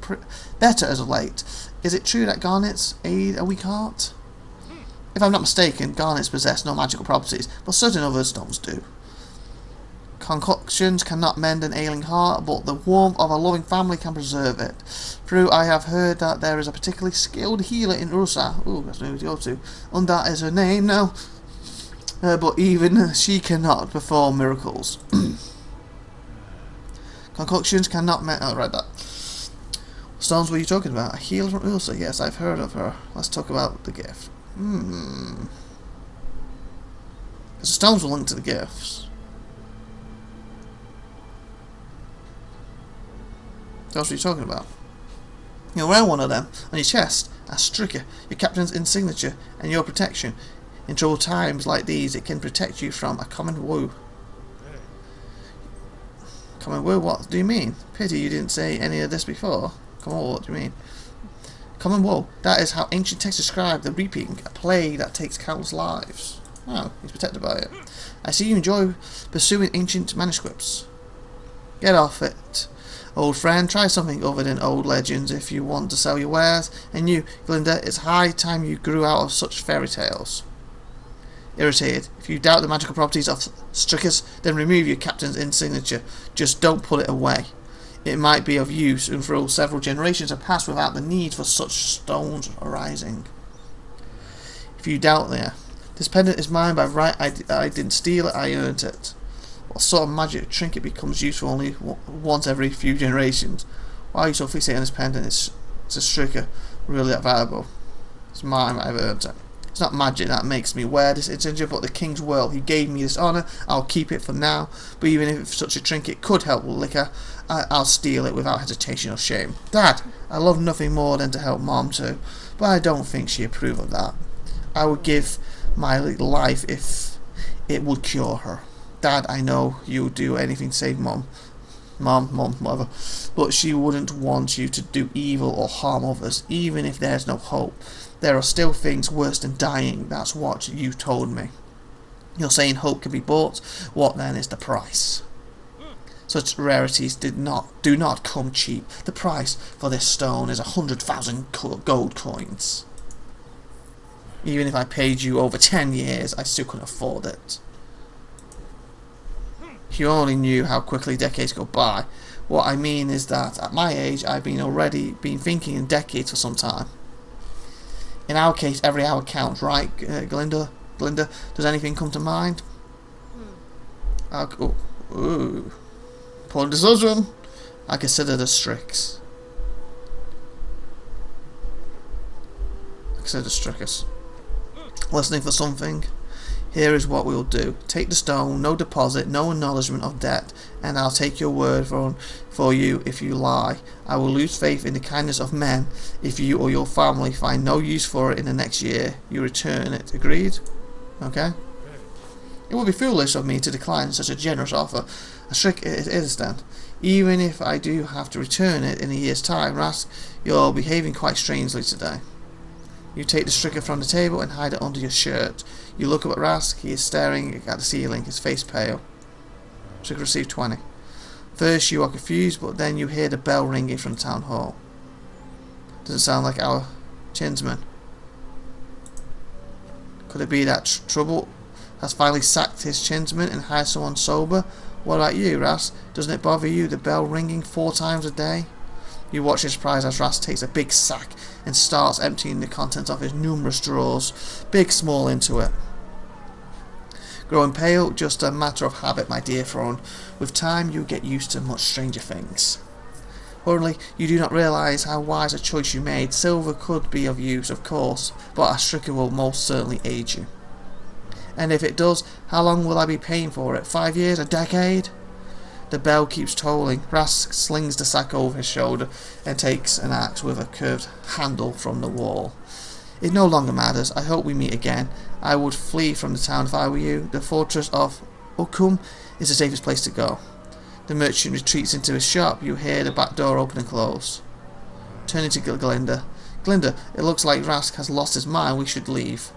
better as of late. Is it true that garnets aid a weak heart? If I'm not mistaken, garnets possess no magical properties, but certain other stones do. Concoctions cannot mend an ailing heart, but the warmth of a loving family can preserve it. True, I have heard that there is a particularly skilled healer in Ursa. Ooh, that's who we go to. Unda is her name now. But even she cannot perform miracles. Concoctions cannot mend... Oh, I read that. What stones were you talking about? A healer from Ursa? Yes, I've heard of her. Let's talk about the gift. Because the stones were linked to the gifts. That's what you're talking about. You'll wear one of them on your chest as stricker, your captain's insignature, and your protection. In troubled times like these, it can protect you from a common woe. Common woe? What do you mean? Pity you didn't say any of this before. Common woe, what do you mean? Common woe. That is how ancient texts describe the reaping, a plague that takes countless lives. Oh, he's protected by it. I see you enjoy pursuing ancient manuscripts. Get off it. Old friend, try something other than old legends if you want to sell your wares. And you, Glinda, it's high time you grew out of such fairy tales. Irritated. If you doubt the magical properties of Strickus, then remove your captain's insignature. Just don't put it away. It might be of use, and for several generations have passed without the need for such stones arising. If you doubt there, this pendant is mine by right. I didn't steal it, I earned it. What sort of magic trinket becomes useful only once every few generations? Why are you so fixated on this pendant? It's a stricker, really that valuable. It's mine, I've earned it. It's not magic that makes me wear this insignia, but the king's will. He gave me this honour, I'll keep it for now. But even if such a trinket could help Liquor, I'll steal it without hesitation or shame. Dad, I love nothing more than to help Mom too, but I don't think she approved of that. I would give my life if it would cure her. Dad, I know you would do anything to save Mom, whatever, but she wouldn't want you to do evil or harm others, even if there's no hope. There are still things worse than dying, that's what you told me. You're saying hope can be bought, what then is the price? Such rarities do not come cheap. The price for this stone is 100,000 gold coins. Even if I paid you over 10 years, I still couldn't afford it. If you only knew how quickly decades go by. What I mean is that at my age I've already been thinking in decades for some time. In our case, every hour counts, right, Glinda? Glinda, does anything come to mind? Ooh. Poor decision. I consider the Strix. Strickus. Listening for something? Here is what we'll do. Take the stone, no deposit, no acknowledgement of debt, and I'll take your word for you if you lie. I will lose faith in the kindness of men if you or your family find no use for it in the next year. You return it. Agreed? Okay? It would be foolish of me to decline such a generous offer. A trick it is then. Even if I do have to return it in a year's time. Rask, you're behaving quite strangely today. You take the stricker from the table and hide it under your shirt. You look up at Rask. He is staring at the ceiling, his face pale. Stricker received 20. First you are confused, but then you hear the bell ringing from the town hall. Doesn't sound like our kinsman. Could it be that Trouble has finally sacked his kinsman and hired someone sober? What about you, Ras? Doesn't it bother you, the bell ringing 4 times a day? You watch in surprise as Ras takes a big sack and starts emptying the contents of his numerous drawers, big, small, into it. Growing pale, just a matter of habit, my dear Thrawn. With time, you get used to much stranger things. Hurriedly, you do not realise how wise a choice you made. Silver could be of use, of course, but a stricker will most certainly aid you. And if it does, how long will I be paying for it? 5 years? A decade? The bell keeps tolling. Rask slings the sack over his shoulder and takes an axe with a curved handle from the wall. It no longer matters. I hope we meet again. I would flee from the town if I were you. The fortress of Ukum is the safest place to go. The merchant retreats into his shop. You hear the back door open and close. Turning to Glinda. Glinda, it looks like Rask has lost his mind. We should leave.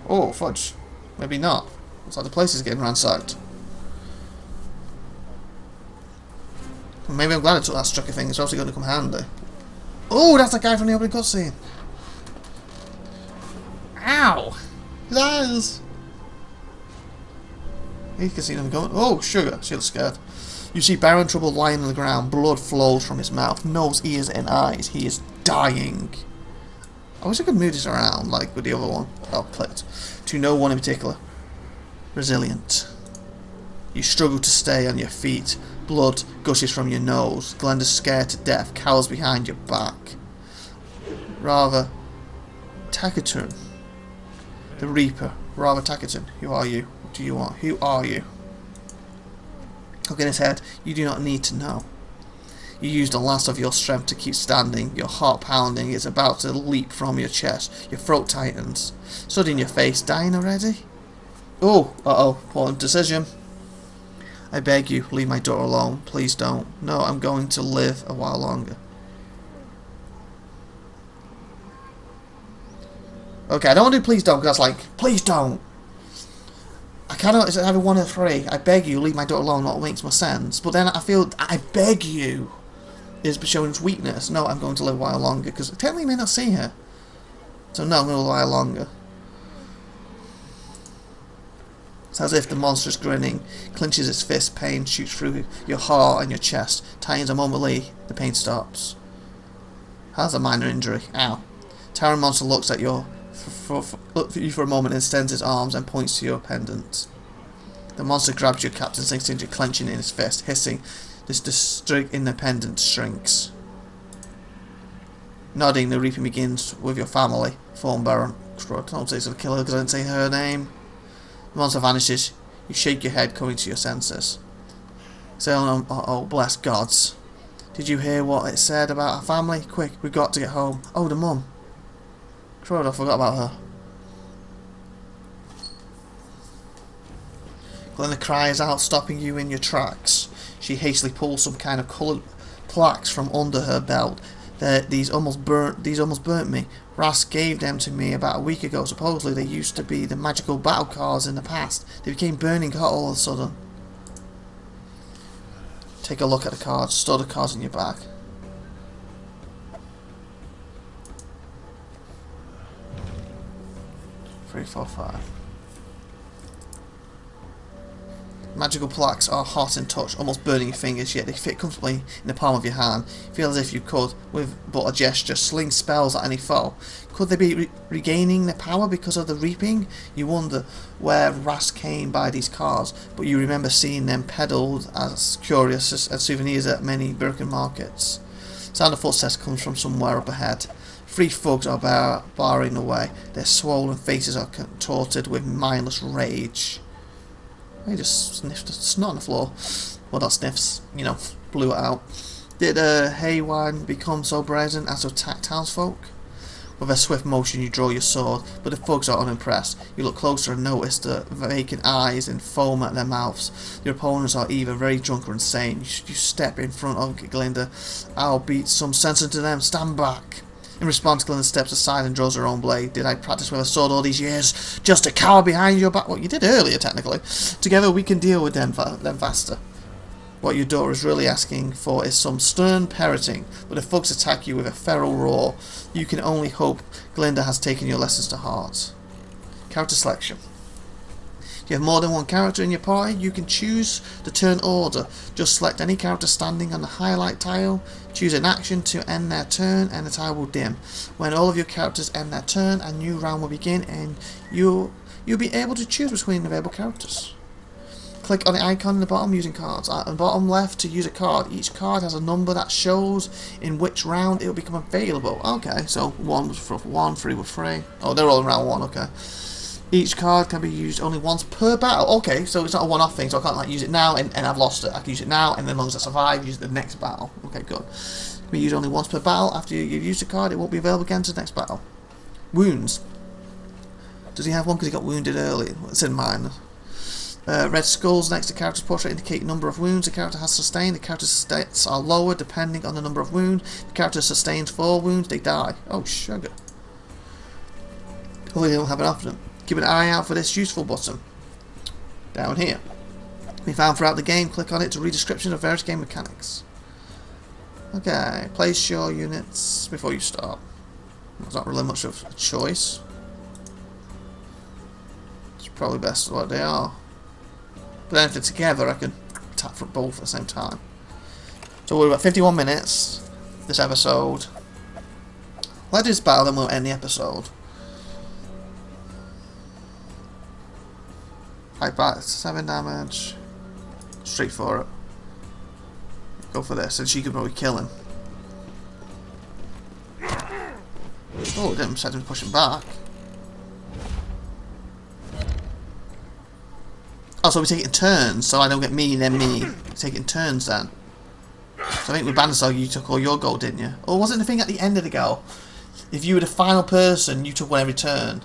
Oh, fudge. Maybe not. Looks like the place is getting ransacked. Maybe I'm glad I took that striker thing. It's obviously going to come handy. Oh, that's the guy from the opening cutscene. Ow! His eyes! You can see them going. Oh, sugar. She looks scared. You see Baron Trouble lying on the ground. Blood flows from his mouth, nose, ears, and eyes. He is dying. I wish I could move this around like with the other one. I'll play it. To no one in particular. Resilient. You struggle to stay on your feet. Blood gushes from your nose. Glinda's scared to death, cowers behind your back. Rather taciturn. The Reaper. Rather taciturn. Who are you? What do you want? Who are you? Look in his head. You do not need to know. You use the last of your strength to keep standing. Your heart pounding is about to leap from your chest. Your throat tightens. Stood in your face. Dying already? Oh, important decision. I beg you, leave my daughter alone. Please don't. No, I'm going to live a while longer. Okay, I don't want to do please don't, because that's like, please don't. I cannot, it's either 1 or 3. I beg you, leave my daughter alone. That makes more sense. But then I feel, I beg you, is showing its weakness. No, I'm going to live a while longer, because technically you may not see her. So no, I'm going to live a while longer. It's as if the monster is grinning, clenches its fist, pain shoots through your heart and your chest, tightens a momently, the pain stops. Has a minor injury. Ow. Towering monster looks at you for a moment and extends its arms and points to your pendant. The monster grabs your captain's instinct, clenching in his fist, hissing. The string in the pendant shrinks. Nodding, the reaping begins with your family. Thorn Baron. Don't say it's a killer because I didn't say her name. The monster vanishes. You shake your head, coming to your senses. Say, oh, bless gods. Did you hear what it said about our family? Quick, we've got to get home. Oh, the mum. Crowd, I forgot about her. Glinda cries out, stopping you in your tracks. She hastily pulls some kind of coloured plaques from under her belt. These almost burnt me. Rask gave them to me about a week ago. Supposedly they used to be the magical battle cards in the past. They became burning hot all of a sudden. Take a look at the cards. Store the cards in your bag. 3, 4, 5. Magical plaques are hot in touch, almost burning your fingers, yet they fit comfortably in the palm of your hand. Feel as if you could, with but a gesture, sling spells at any foe. Could they be regaining their power because of the reaping? You wonder where Rask came by these cards, but you remember seeing them peddled as curious as souvenirs at many Birkin markets. Sound of footsteps comes from somewhere up ahead. 3 thugs are barring the way. Their swollen faces are contorted with mindless rage. He just sniffed snot on the floor. Well, not sniffs, you know, blew it out. Did Haywine become so brazen as to attack townsfolk? With a swift motion you draw your sword, but the thugs are unimpressed. You look closer and notice the vacant eyes and foam at their mouths. Your opponents are either very drunk or insane. You step in front of Glinda. I'll beat some sense into them. Stand back. In response, Glinda steps aside and draws her own blade. Did I practice with a sword all these years just to cower behind your back? Well, you did earlier, technically. Together we can deal with them faster. What your daughter is really asking for is some stern parenting, but if folks attack you with a feral roar, you can only hope Glinda has taken your lessons to heart. Character selection. If you have more than one character in your party, you can choose the turn order. Just select any character standing on the highlight tile, choose an action to end their turn, and the tile will dim. When all of your characters end their turn, a new round will begin, and you'll be able to choose between available characters. Click on the icon in the bottom using cards. At the bottom left to use a card. Each card has a number that shows in which round it will become available. Okay, so 1 was for 1, 3 was 3. Oh, they're all in round 1, okay. Each card can be used only once per battle. Okay, so it's not a one-off thing, so I can't like use it now and I've lost it. I can use it now, and then as long as I survive, use it the next battle. Okay, good. It can be used only once per battle. After you've used the card, it won't be available again to the next battle. Wounds. Does he have one because he got wounded early? It's in mine. Red skulls next to character's portrait indicate number of wounds the character has sustained. The character's stats are lower depending on the number of wounds. If the character sustains 4 wounds, they die. Oh, sugar. Hopefully they don't have enough of them. Keep an eye out for this useful button. Down here. Be found throughout the game. Click on it to read descriptions of various game mechanics. Okay, place your units before you start. There's not really much of a choice. It's probably best what they are. But then if they're together, I can tap for both at the same time. So we're about 51 minutes this episode. Let's do this battle, then we'll end the episode. High back, 7 damage. Straight for it. Go for this, and she could probably kill him. Oh, it didn't set him to push him back. Oh, so we take it in turns, so I don't get me, then me. We take it in turns then. So I think with Bandersnatch you took all your gold, didn't you? Or wasn't the thing at the end of the go? If you were the final person, you took one every turn.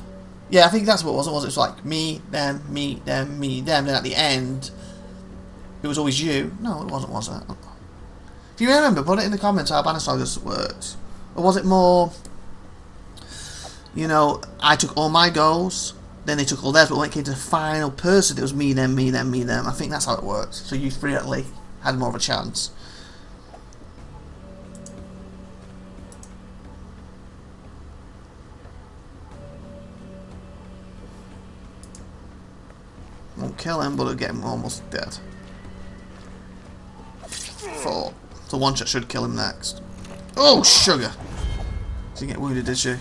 Yeah, I think that's what it was. It was like me, them, me, them, me, them. Then at the end, it was always you. No, it wasn't, was it? If you remember, put it in the comments how Bandersnatch works. Or was it more, you know, I took all my goals, then they took all theirs, but when it came to the final person, it was me, them, me, them, me, them. I think that's how it worked. So you three at least had more of a chance. Won't kill him, but it'll get him almost dead. 4. So one shot should kill him next. Oh, sugar! She didn't get wounded, did she?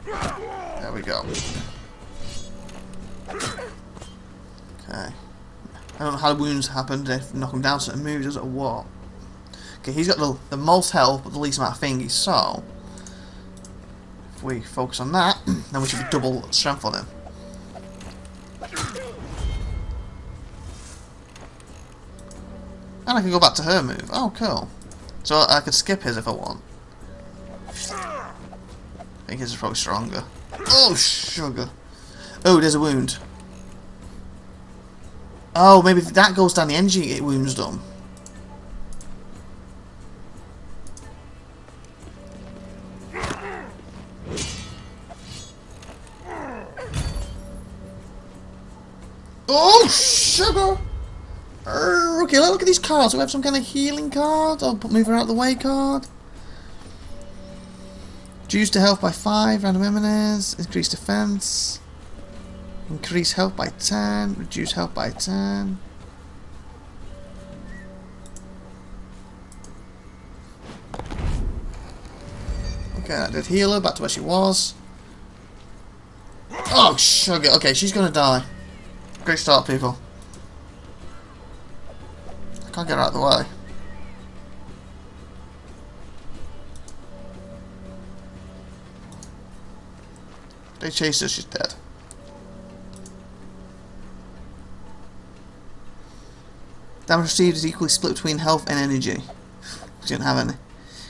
There we go. Okay. I don't know how the wounds happened. If knock him down certain moves, or what? Okay, he's got the most health, but the least amount of thingies, so if we focus on that, then we should be double strength on him. And I can go back to her move. Oh, cool. So I could skip his if I want. I think his is probably stronger. Oh, sugar. Oh, there's a wound. Oh, maybe if that goes down the energy, it wounds them. Oh, sugar! Okay, look at these cards. Do we have some kind of healing card? Or move her out of the way card? Reduce the health by 5, random enemies. Increase defense. Increase health by 10. Reduce health by 10. Okay, that did heal her. Back to where she was. Oh, sugar. Okay, she's gonna die. Great start, people. I can't get her out of the way. They chased her, she's dead. Damage received is equally split between health and energy. She didn't have any.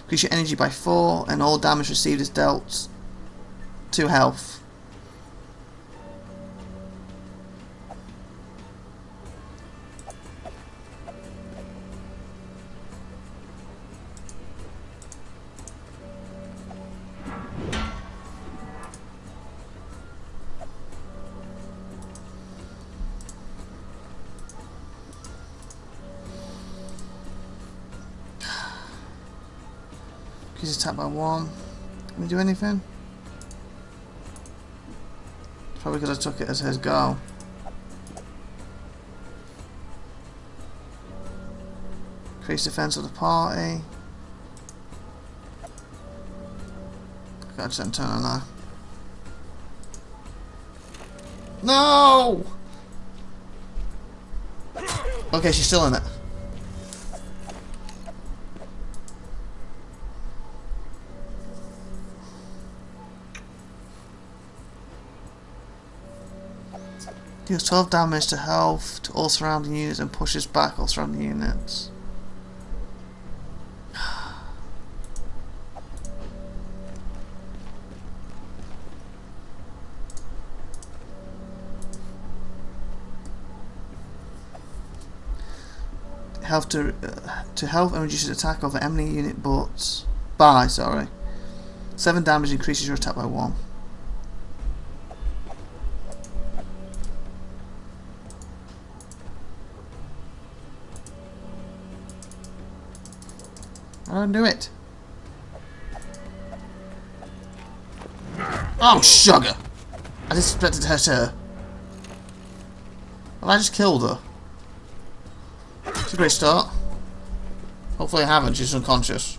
Increase your energy by 4, and all damage received is dealt to health. He's attacked by 1. Can we do anything? Probably because I took it as his go. Increase defense of the party. Gotta just turn on there. No! Okay, she's still in it. Deals 12 damage to health to all surrounding units and pushes back all surrounding units. Health to health and reduces attack of the enemy unit by 7 damage, increases your attack by 1. I don't do it. Oh, sugar! I just expected her to. Well, I just killed her. It's a great start. Hopefully I haven't, she's unconscious.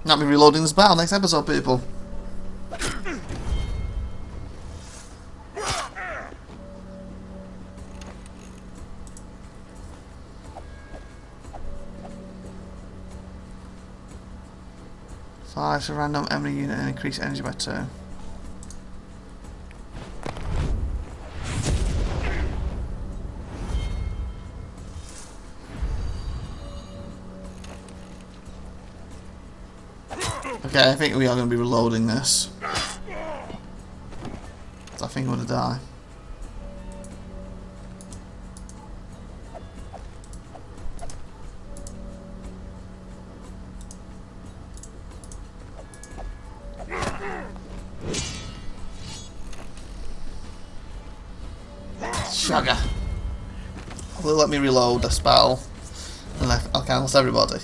Not be reloading this battle next episode, people. For random enemy unit and increase energy by 2. Okay, I think we are going to be reloading this. I think I'm going to die. Sugar. Will let me reload this battle, and I'll cancel everybody.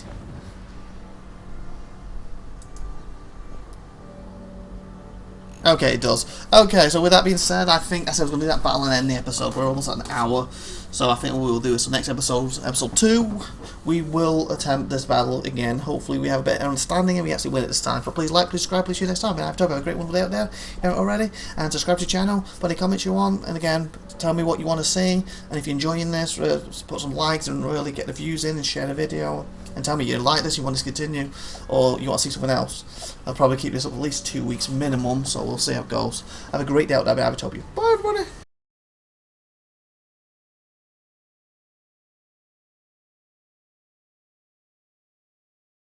Okay, it does. Okay, so with that being said, I think I said I was going to do that battle and end the episode. We're almost at an hour, so I think what we'll do is, so next episode, episode 2, we will attempt this battle again. Hopefully we have a better understanding and we actually win it this time. So please like, please subscribe, please see you next time. And I've talked about a great one out there, if you haven't already. And subscribe to the channel, put any comments you want, and again, tell me what you want to see. And if you're enjoying this, put some likes and really get the views in and share the video. And tell me you like this, you want this to continue, or you want to see something else. I'll probably keep this up at least 2 weeks minimum, so we'll see how it goes. Have a great day out there, IVATOPIA. Bye everybody!